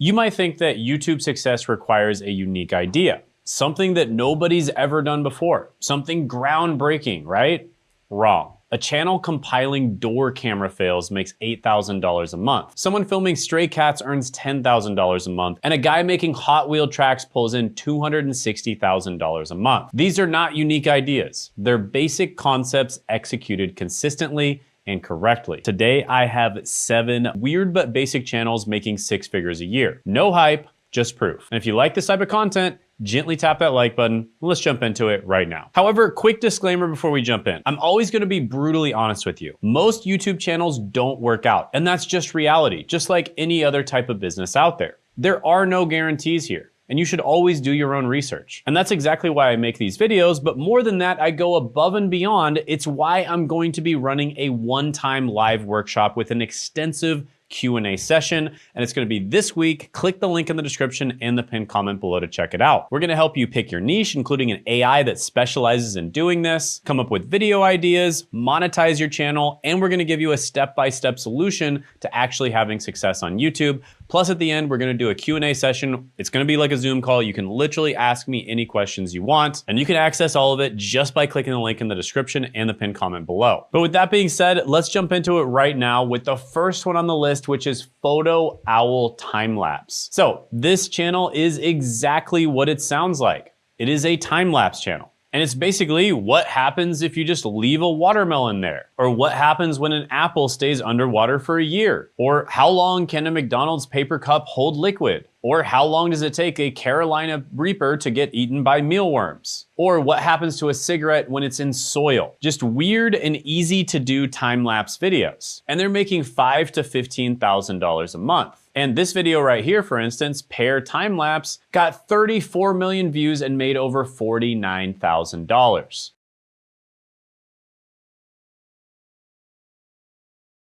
You might think that YouTube success requires a unique idea, something that nobody's ever done before, something groundbreaking, right? Wrong. A channel compiling door camera fails makes $8,000 a month. Someone filming stray cats earns $10,000 a month, and a guy making Hot Wheel tracks pulls in $260,000 a month. These are not unique ideas. They're basic concepts executed consistently and correctly. Today, I have 7 weird but basic channels making 6 figures a year. No hype, just proof. And if you like this type of content, gently tap that like button. Let's jump into it right now. However, quick disclaimer before we jump in. I'm always gonna be brutally honest with you. Most YouTube channels don't work out, and that's just reality, just like any other type of business out there. There are no guarantees here, and you should always do your own research. And that's exactly why I make these videos, but more than that, I go above and beyond. It's why I'm going to be running a one-time live workshop with an extensive Q&A session, and it's gonna be this week. Click the link in the description and the pinned comment below to check it out. We're gonna help you pick your niche, including an AI that specializes in doing this, come up with video ideas, monetize your channel, and we're gonna give you a step-by-step solution to actually having success on YouTube. Plus at the end, we're gonna do a Q&A session. It's gonna be like a Zoom call. You can literally ask me any questions you want, and you can access all of it just by clicking the link in the description and the pinned comment below. But with that being said, let's jump into it right now with the first one on the list, which is Photo Owl time-lapse. So this channel is exactly what it sounds like. It is a time-lapse channel. And it's basically what happens if you just leave a watermelon there, or what happens when an apple stays underwater for a year, or how long can a McDonald's paper cup hold liquid, or how long does it take a Carolina Reaper to get eaten by mealworms, or what happens to a cigarette when it's in soil. Just weird and easy to do time-lapse videos. And they're making $5,000 to $15,000 a month. And this video right here, for instance, Pair time-lapse, got 34 million views and made over $49,000.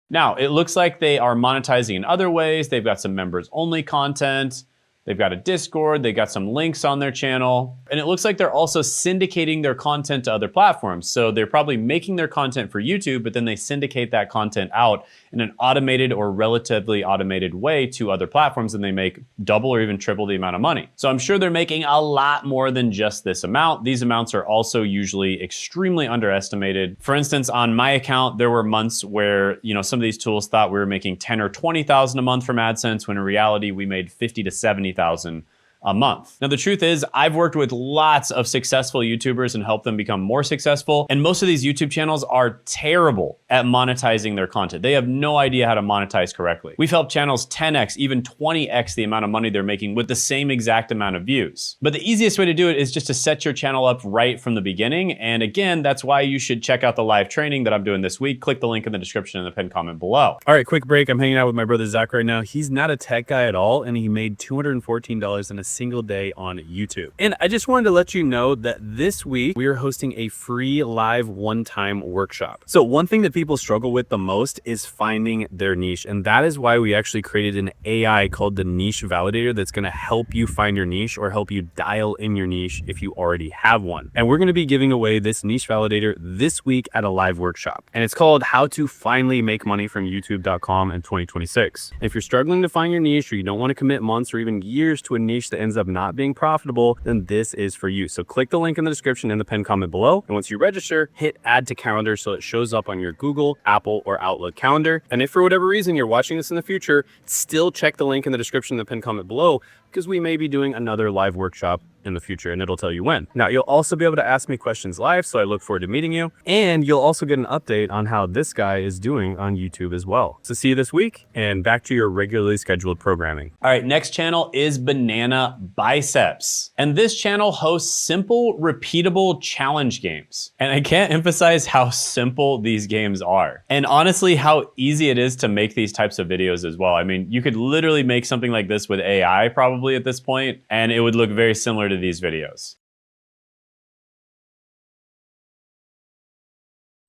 Now, it looks like they are monetizing in other ways. They've got some members only content. They've got a Discord, they got some links on their channel, and it looks like they're also syndicating their content to other platforms. So they're probably making their content for YouTube, but then they syndicate that content out in an automated or relatively automated way to other platforms, and they make double or even triple the amount of money. So I'm sure they're making a lot more than just this amount. These amounts are also usually extremely underestimated. For instance, on my account, there were months where, some of these tools thought we were making 10 or 20,000 a month from AdSense, when in reality, we made 50 to 70,000 a month. Now, the truth is, I've worked with lots of successful YouTubers and helped them become more successful. And most of these YouTube channels are terrible at monetizing their content. They have no idea how to monetize correctly. We've helped channels 10x, even 20x the amount of money they're making with the same exact amount of views. But the easiest way to do it is just to set your channel up right from the beginning. And again, that's why you should check out the live training that I'm doing this week. Click the link in the description and the pinned comment below. All right, quick break. I'm hanging out with my brother Zach right now. He's not a tech guy at all, and he made $214 in a single day on YouTube. And I just wanted to let you know that this week we are hosting a free live one-time workshop. So one thing that people struggle with the most is finding their niche. And that is why we actually created an AI called the Niche Validator that's going to help you find your niche or help you dial in your niche if you already have one. And we're going to be giving away this Niche Validator this week at a live workshop. And it's called How to Finally Make Money from YouTube.com in 2026. And if you're struggling to find your niche, or you don't want to commit months or even years to a niche that ends up not being profitable, then this is for you. So click the link in the description and the pinned comment below. And once you register, hit add to calendar so it shows up on your Google, Apple, or Outlook calendar. And if for whatever reason you're watching this in the future, still check the link in the description and the pinned comment below, because we may be doing another live workshop in the future, and it'll tell you when. Now, you'll also be able to ask me questions live, so I look forward to meeting you. And you'll also get an update on how this guy is doing on YouTube as well. So see you this week, and back to your regularly scheduled programming. All right, next channel is Banana Biceps. And this channel hosts simple, repeatable challenge games. And I can't emphasize how simple these games are. And honestly, how easy it is to make these types of videos as well. I mean, you could literally make something like this with AI probably at this point, and it would look very similar to these videos.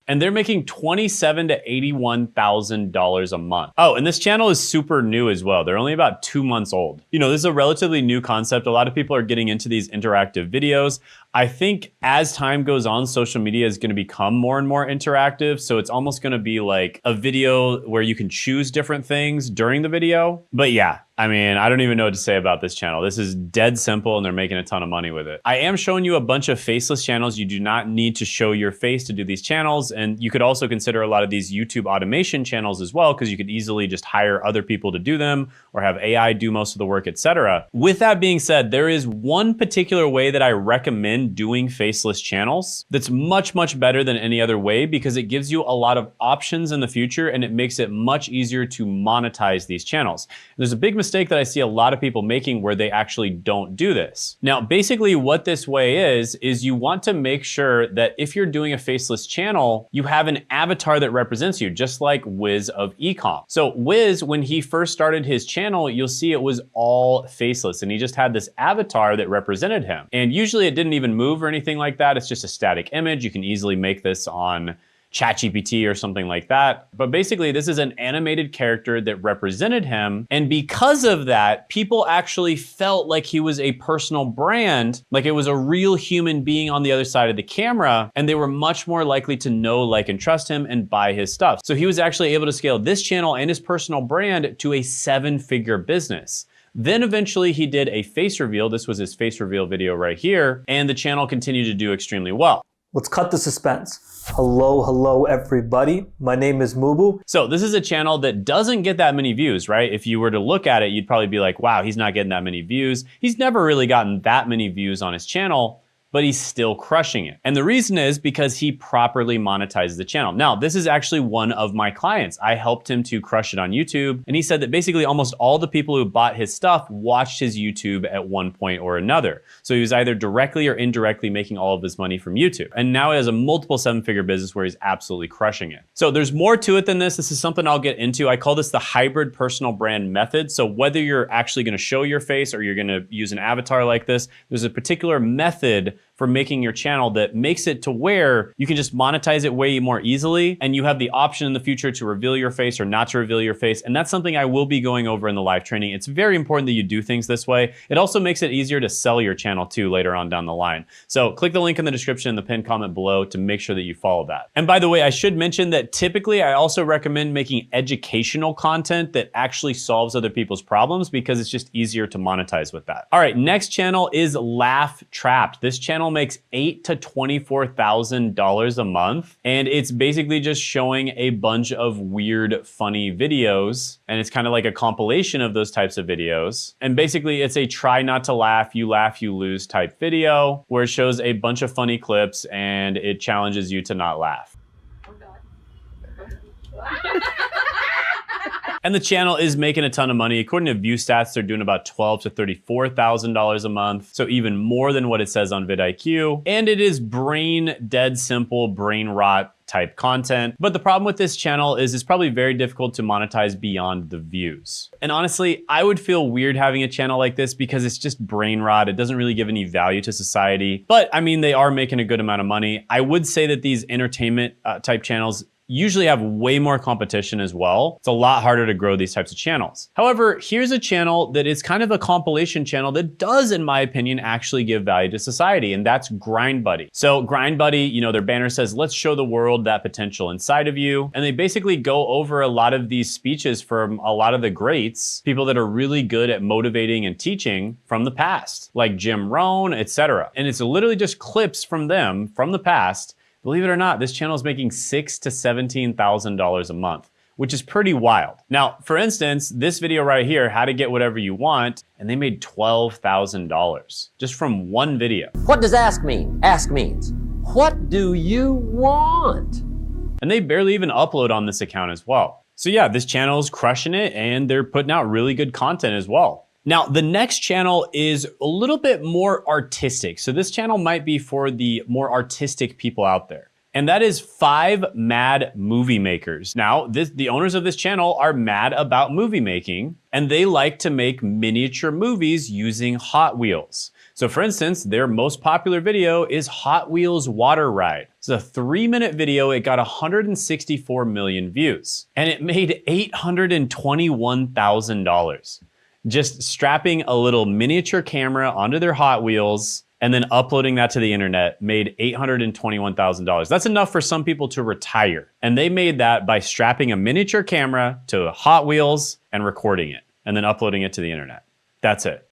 And they're making $27,000 to $81,000 a month. Oh, and this channel is super new as well. They're only about 2 months old. This is a relatively new concept. A lot of people are getting into these interactive videos. I think as time goes on, social media is going to become more and more interactive. So it's almost going to be like a video where you can choose different things during the video. But yeah, I mean, I don't even know what to say about this channel. This is dead simple and they're making a ton of money with it. I am showing you a bunch of faceless channels. You do not need to show your face to do these channels. And you could also consider a lot of these YouTube automation channels as well, because you could easily just hire other people to do them or have AI do most of the work, etc. With that being said, there is one particular way that I recommend doing faceless channels that's much, much better than any other way, because it gives you a lot of options in the future and it makes it much easier to monetize these channels. There's a big mistake that I see a lot of people making where they actually don't do this. Now, basically what this way is you want to make sure that if you're doing a faceless channel, you have an avatar that represents you, just like Wiz of Ecom. So Wiz, when he first started his channel, you'll see it was all faceless and he just had this avatar that represented him. And usually it didn't even move or anything like that. It's just a static image. You can easily make this on ChatGPT or something like that. But basically this is an animated character that represented him. And because of that, people actually felt like he was a personal brand, like it was a real human being on the other side of the camera. And they were much more likely to know, like, and trust him and buy his stuff. So he was actually able to scale this channel and his personal brand to a 7-figure business. Then eventually he did a face reveal. This was his face reveal video right here. And the channel continued to do extremely well. Let's cut the suspense. Hello everybody. My name is Mubu. So this is a channel that doesn't get that many views, right? If you were to look at it, you'd probably be like, wow, he's not getting that many views. He's never really gotten that many views on his channel, but he's still crushing it. And the reason is because he properly monetizes the channel. Now, this is actually one of my clients. I helped him to crush it on YouTube. And he said that basically almost all the people who bought his stuff watched his YouTube at one point or another. So he was either directly or indirectly making all of his money from YouTube. And now he has a multiple 7-figure business where he's absolutely crushing it. So there's more to it than this. This is something I'll get into. I call this the hybrid personal brand method. So whether you're actually gonna show your face or you're gonna use an avatar like this, there's a particular method for making your channel that makes it to where you can just monetize it way more easily, and you have the option in the future to reveal your face or not to reveal your face. And that's something I will be going over in the live training. It's very important that you do things this way. It also makes it easier to sell your channel too later on down the line. So click the link in the description and the pinned comment below to make sure that you follow that. And by the way, I should mention that typically I also recommend making educational content that actually solves other people's problems, because it's just easier to monetize with that. All right, next channel is Laugh Trapped. This channel makes $8,000 to $24,000 a month. And it's basically just showing a bunch of weird, funny videos. And it's kind of like a compilation of those types of videos. And basically it's a try not to laugh, you lose type video, where it shows a bunch of funny clips and it challenges you to not laugh. Oh God. And the channel is making a ton of money. According to view stats, they're doing about $12,000 to $34,000 a month. So even more than what it says on vidIQ. And it is brain dead simple, brain rot type content. But the problem with this channel is it's probably very difficult to monetize beyond the views. And honestly, I would feel weird having a channel like this because it's just brain rot. It doesn't really give any value to society. But I mean, they are making a good amount of money. I would say that these entertainment type channels usually have way more competition as well. It's a lot harder to grow these types of channels. However, here's a channel that is kind of a compilation channel that does, in my opinion, actually give value to society, and that's Grind Buddy. So Grind Buddy, you know, their banner says, let's show the world that potential inside of you. And they basically go over a lot of these speeches from a lot of the greats, people that are really good at motivating and teaching from the past, like Jim Rohn, etc. And it's literally just clips from them from the past. Believe it or not, this channel is making $6,000 to $17,000 a month, which is pretty wild. Now, for instance, this video right here, how to get whatever you want, and they made $12,000 just from one video. What does ask mean? Ask means, what do you want? And they barely even upload on this account as well. So yeah, this channel is crushing it and they're putting out really good content as well. Now, the next channel is a little bit more artistic. So this channel might be for the more artistic people out there. And that is 5 Mad Movie Makers. Now, the owners of this channel are mad about movie making, and they like to make miniature movies using Hot Wheels. So for instance, their most popular video is Hot Wheels Water Ride. It's a 3-minute video. It got 164 million views, and it made $821,000. Just strapping a little miniature camera onto their Hot Wheels and then uploading that to the internet made $821,000. That's enough for some people to retire. And they made that by strapping a miniature camera to Hot Wheels and recording it. and then uploading it to the internet. That's it.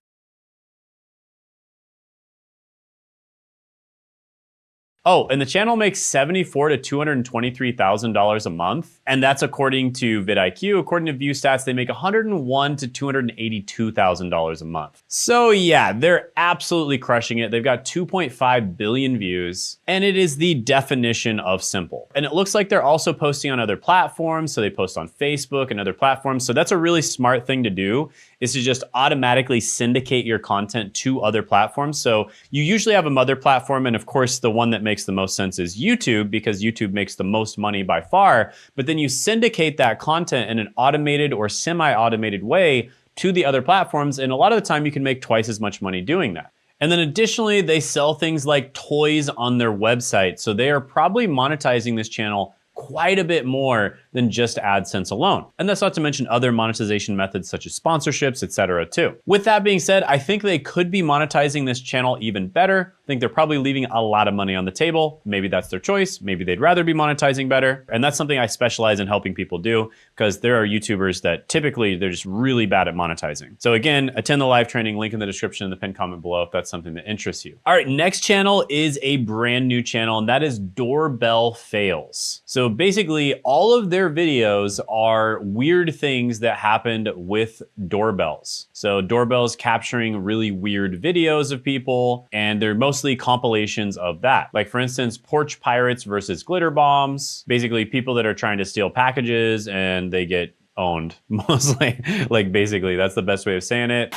Oh, and the channel makes $74,000 to $223,000 a month. And that's according to vidIQ. According to ViewStats, they make $101,000 to $282,000 a month. So yeah, they're absolutely crushing it. They've got 2.5 billion views, and it is the definition of simple. And it looks like they're also posting on other platforms. So they post on Facebook and other platforms. So that's a really smart thing to do, is to just automatically syndicate your content to other platforms. So you usually have a mother platform, and of course the one that makes the most sense is YouTube, because YouTube makes the most money by far. But then you syndicate that content in an automated or semi-automated way to the other platforms, and a lot of the time you can make twice as much money doing that. And then additionally, they sell things like toys on their website. So they are probably monetizing this channel quite a bit more than just AdSense alone. And that's not to mention other monetization methods such as sponsorships, etc. too. With that being said, I think they could be monetizing this channel even better. I think they're probably leaving a lot of money on the table. Maybe that's their choice. Maybe they'd rather be monetizing better. And that's something I specialize in helping people do, because there are YouTubers that typically they're just really bad at monetizing. So again, attend the live training, link in the description and the pinned comment below if that's something that interests you. All right, next channel is a brand new channel, and that is Doorbell Fails. So basically all of their videos are weird things that happened with doorbells. So doorbells capturing really weird videos of people, and they're mostly compilations of that. Like for instance, porch pirates versus glitter bombs. Basically people that are trying to steal packages and they get owned mostly. Like basically that's the best way of saying it.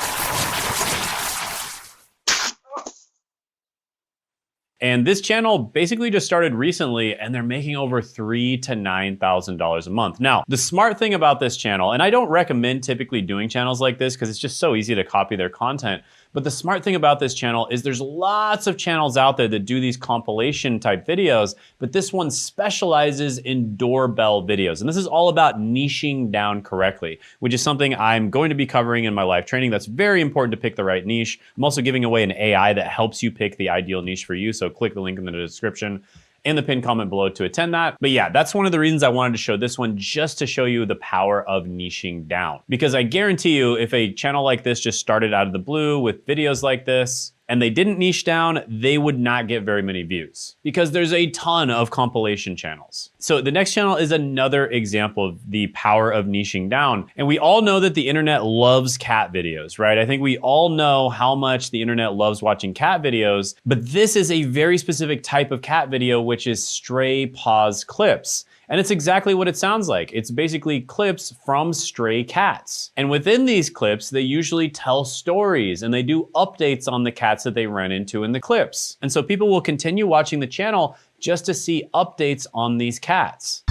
And this channel basically just started recently, and they're making over $3,000 to $9,000 a month. Now, the smart thing about this channel, and I don't recommend typically doing channels like this because it's just so easy to copy their content, but the smart thing about this channel is there's lots of channels out there that do these compilation type videos, but this one specializes in doorbell videos. And this is all about niching down correctly, which is something I'm going to be covering in my live training. That's very important to pick the right niche. I'm also giving away an AI that helps you pick the ideal niche for you. So click the link in the description and the pinned comment below to attend that. But yeah, that's one of the reasons I wanted to show this one, just to show you the power of niching down. Because I guarantee you, if a channel like this just started out of the blue with videos like this, and they didn't niche down, they would not get very many views, because there's a ton of compilation channels. So the next channel is another example of the power of niching down. And we all know that the internet loves cat videos, right? I think we all know how much the internet loves watching cat videos, but this is a very specific type of cat video, which is stray pause clips. And it's exactly what it sounds like. It's basically clips from stray cats. And within these clips, they usually tell stories and they do updates on the cats that they ran into in the clips. And so people will continue watching the channel just to see updates on these cats.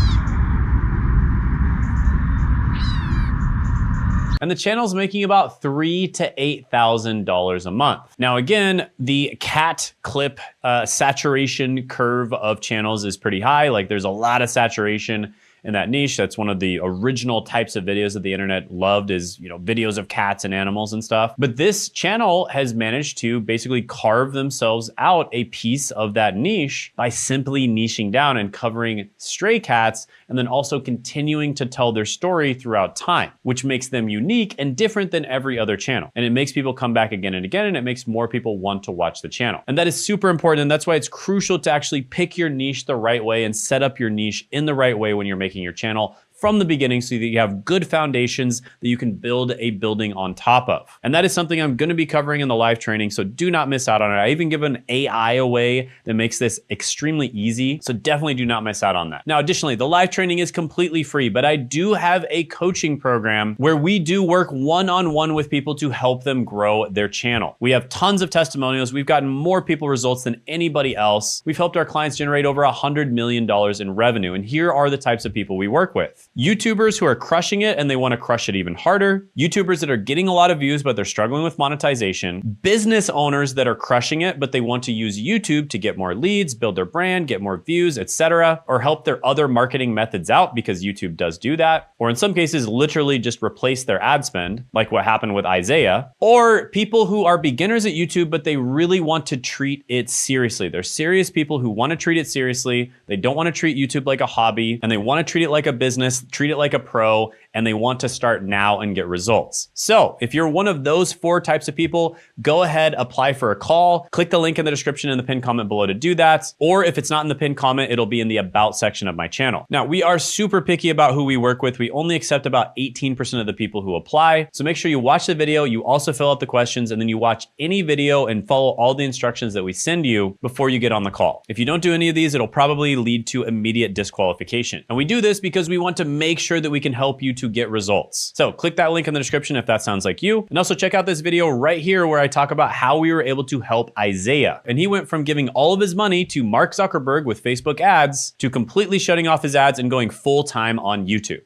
And the channel's making about $3,000 to $8,000 a month. Now again, the cat clip saturation curve of channels is pretty high. Like there's a lot of saturation in that niche. That's one of the original types of videos that the internet loved, is, you know, videos of cats and animals and stuff. But this channel has managed to basically carve themselves out a piece of that niche by simply niching down and covering stray cats, and then also continuing to tell their story throughout time, which makes them unique and different than every other channel. And it makes people come back again and again, and it makes more people want to watch the channel. And that is super important, and that's why it's crucial to actually pick your niche the right way and set up your niche in the right way when you're making your channel from the beginning, so that you have good foundations that you can build a building on top of. And that is something I'm gonna be covering in the live training, so do not miss out on it. I even give an AI away that makes this extremely easy, so definitely do not miss out on that. Now, additionally, the live training is completely free, but I do have a coaching program where we do work one-on-one with people to help them grow their channel. We have tons of testimonials. We've gotten more people results than anybody else. We've helped our clients generate over $100 million in revenue, and here are the types of people we work with. YouTubers who are crushing it and they want to crush it even harder. YouTubers that are getting a lot of views, but they're struggling with monetization. Business owners that are crushing it, but they want to use YouTube to get more leads, build their brand, get more views, etc., or help their other marketing methods out, because YouTube does do that. Or in some cases, literally just replace their ad spend, like what happened with Isaiah. Or people who are beginners at YouTube, but they really want to treat it seriously. They're serious people who want to treat it seriously. They don't want to treat YouTube like a hobby, and they want to treat it like a business, treat it like a pro, and they want to start now and get results. So if you're one of those 4 types of people, go ahead, apply for a call. Click the link in the description and the pinned comment below to do that. Or if it's not in the pinned comment, it'll be in the about section of my channel. Now, we are super picky about who we work with. We only accept about 18% of the people who apply. So make sure you watch the video, you also fill out the questions, and then you watch any video and follow all the instructions that we send you before you get on the call. If you don't do any of these, it'll probably lead to immediate disqualification. And we do this because we want to make sure that we can help you to get results. So click that link in the description if that sounds like you. And also check out this video right here where I talk about how we were able to help Isaiah. And he went from giving all of his money to Mark Zuckerberg with Facebook ads to completely shutting off his ads and going full time on YouTube.